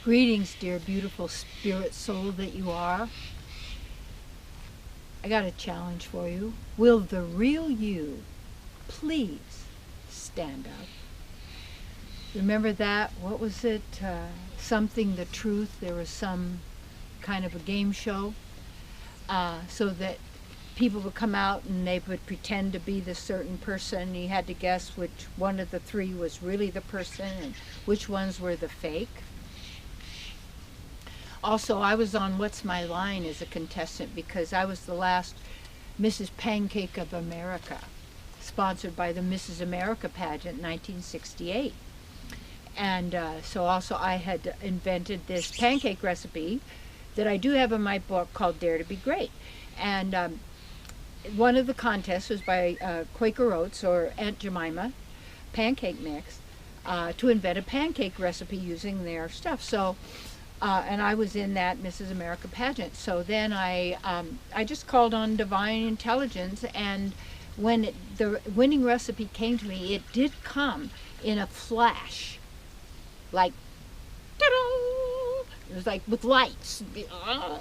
Greetings, dear beautiful spirit soul that you are. I got a challenge for you. Will the real you please stand up? Remember that? What was it? Something the truth. There was some kind of a game show so that people would come out and they would pretend to be the certain person. You had to guess which one of the three was really the person and which ones were the fake. Also, I was on What's My Line as a contestant because I was the last Mrs. Pancake of America, sponsored by the Mrs. America pageant in 1968. And so also I had invented this pancake recipe that I do have in my book called Dare to Be Great. And one of the contests was by Quaker Oats or Aunt Jemima pancake mix to invent a pancake recipe using their stuff. So and I was in that Mrs. America pageant. So then I just called on divine intelligence, and when the winning recipe came to me, it did come in a flash, like, ta-da! It was like with lights,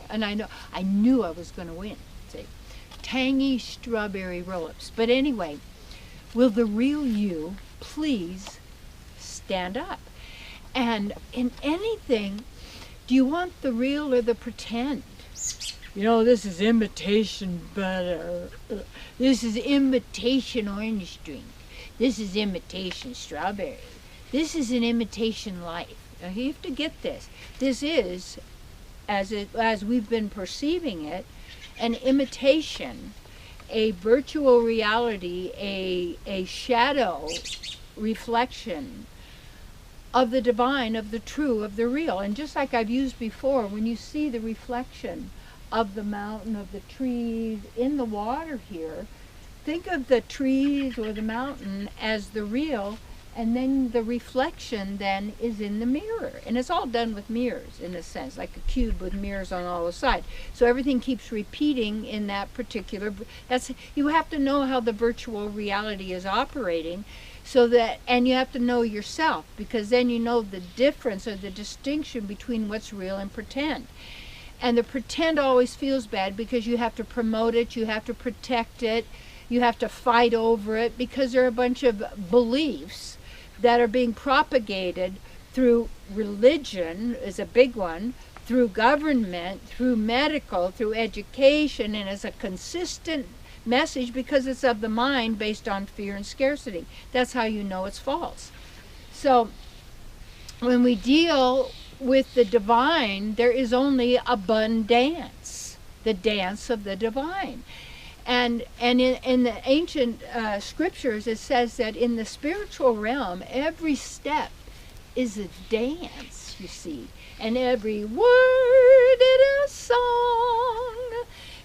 and I knew I was going to win. See, tangy strawberry roll-ups. But anyway, will the real you please stand up? And in anything, do you want the real or the pretend? You know, this is imitation butter. This is imitation orange drink. This is imitation strawberry. This is an imitation life. Now you have to get this. This is, as we've been perceiving it, an imitation, a virtual reality, a shadow reflection of the divine, of the true, of the real. And just like I've used before, when you see the reflection of the mountain, of the trees in the water here, think of the trees or the mountain as the real, and then the reflection then is in the mirror. And it's all done with mirrors, in a sense, like a cube with mirrors on all the sides. So everything keeps repeating in that particular, you have to know how the virtual reality is operating. So that, and you have to know yourself, because then you know the difference or the distinction between what's real and pretend. And the pretend always feels bad because you have to promote it, you have to protect it, you have to fight over it, because there are a bunch of beliefs that are being propagated through religion, is a big one, through government, through medical, through education, and as a consistent message because it's of the mind based on fear and scarcity. That's how you know it's false. So when we deal with the divine, there is only abundance, the dance of the divine. And in the ancient scriptures, it says that in the spiritual realm, every step is a dance, you see, and every word is a song.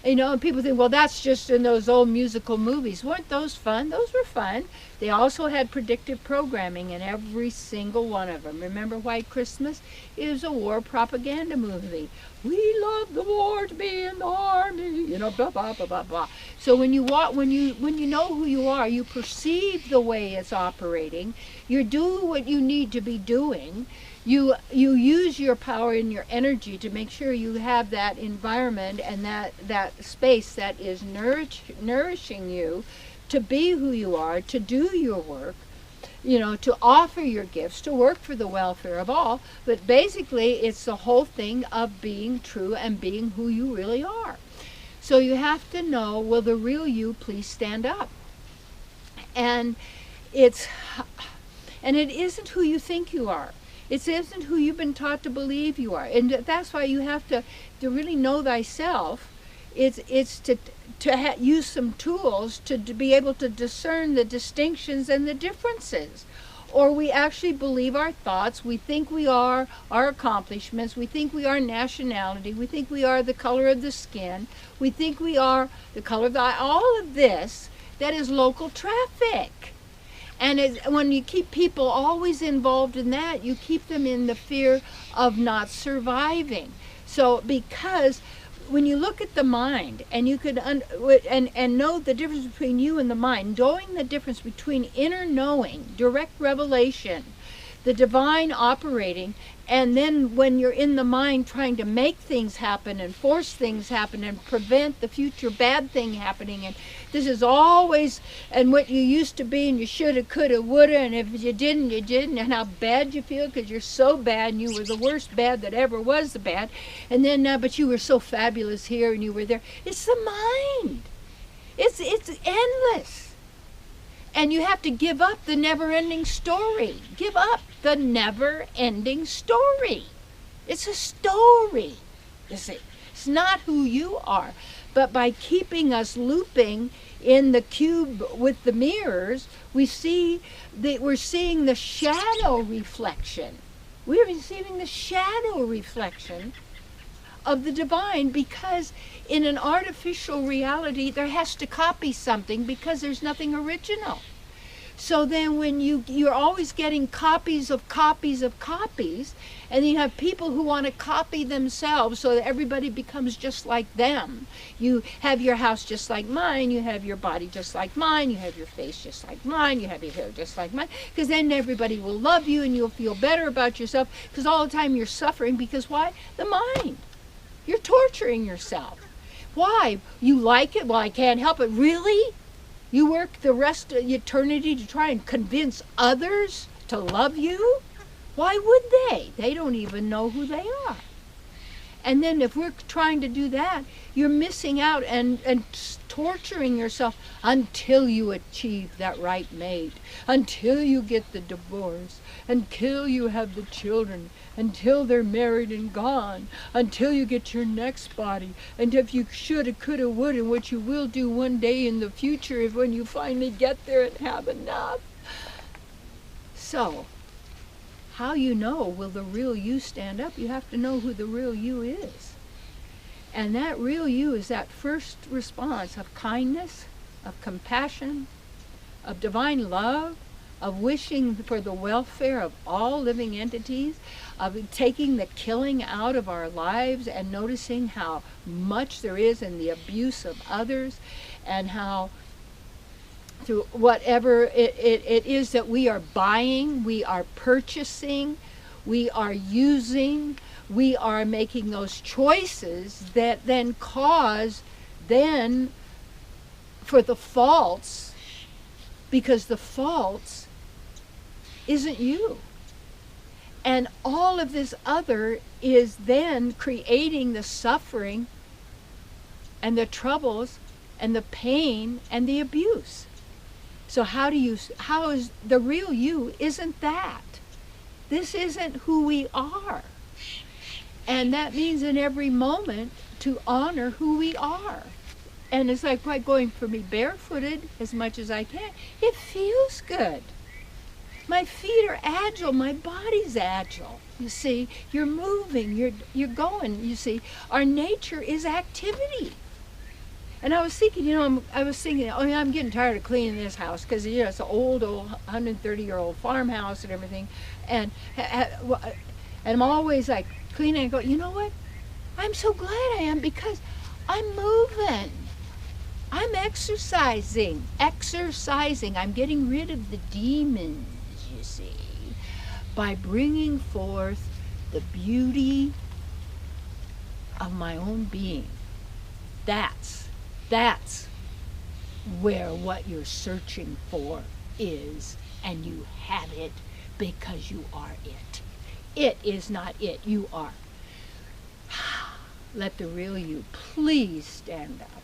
You know, and people think, well, that's just in those old musical movies. Weren't those fun? Those were fun. They also had predictive programming in every single one of them. Remember White Christmas? It was a war propaganda movie. We love the war to be in the army, you know, blah, blah, blah, blah, blah. So when you know who you are, you perceive the way it's operating. You do what you need to be doing. You use your power and your energy to make sure you have that environment and that space that is nourishing you to be who you are, to do your work, you know, to offer your gifts, to work for the welfare of all. But basically, it's the whole thing of being true and being who you really are. So you have to know, will the real you please stand up? And it isn't who you think you are. It isn't who you've been taught to believe you are. And that's why you have to really know thyself. It's to use some tools to be able to discern the distinctions and the differences. Or we actually believe our thoughts. We think we are our accomplishments. We think we are nationality. We think we are the color of the skin. We think we are the color of the eye. All of this, that is local traffic. And when you keep people always involved in that, you keep them in the fear of not surviving. So because when you look at the mind and you could and know the difference between you and the mind, knowing the difference between inner knowing, direct revelation, the divine operating, and then when you're in the mind trying to make things happen and force things happen and prevent the future bad thing happening, and this is always, and what you used to be, and you shoulda, coulda, woulda, and if you didn't, you didn't, and how bad you feel because you're so bad and you were the worst bad that ever was the bad, and then but you were so fabulous here and you were there. It's the mind. It's endless. And you have to give up the never-ending story. Give up the never-ending story. It's a story. It's not who you are. But by keeping us looping in the cube with the mirrors, we're seeing the shadow reflection. We're receiving the shadow reflection of the divine, because in an artificial reality there has to copy something because there's nothing original. So then when you're always getting copies of copies of copies, and you have people who want to copy themselves so that everybody becomes just like them. You have your house just like mine, you have your body just like mine, you have your face just like mine, you have your hair just like mine, because then everybody will love you and you'll feel better about yourself, because all the time you're suffering because why? The mind. You're torturing yourself. Why? You like it? Well, I can't help it. Really? You work the rest of eternity to try and convince others to love you? Why would they? They don't even know who they are. And then if we're trying to do that, you're missing out and torturing yourself until you achieve that right mate, until you get the divorce, until you have the children, until they're married and gone, until you get your next body. And if you shoulda, coulda, woulda, what you will do one day in the future is when you finally get there and have enough. So, how you know will the real you stand up? You have to know who the real you is. And that real you is that first response of kindness, of compassion, of divine love, of wishing for the welfare of all living entities, of taking the killing out of our lives and noticing how much there is in the abuse of others, and how through whatever it is that we are buying, we are purchasing, we are using, we are making those choices that then cause then for the faults, because the faults isn't you. And all of this other is then creating the suffering and the troubles and the pain and the abuse. So how is the real you isn't that. This isn't who we are. And that means in every moment to honor who we are. And it's like going for me barefooted as much as I can. It feels good. My feet are agile, my body's agile. You see, you're moving, you're going. You see, our nature is activity. And I was thinking, oh yeah, I'm getting tired of cleaning this house because it's an old 130-year-old farmhouse and everything, and I'm always like cleaning and go, you know what? I'm so glad I am, because I'm moving. I'm exercising. I'm getting rid of the demons, you see, by bringing forth the beauty of my own being. That's where what you're searching for is, and you have it because you are it. It is not it, you are. Let the real you please stand up.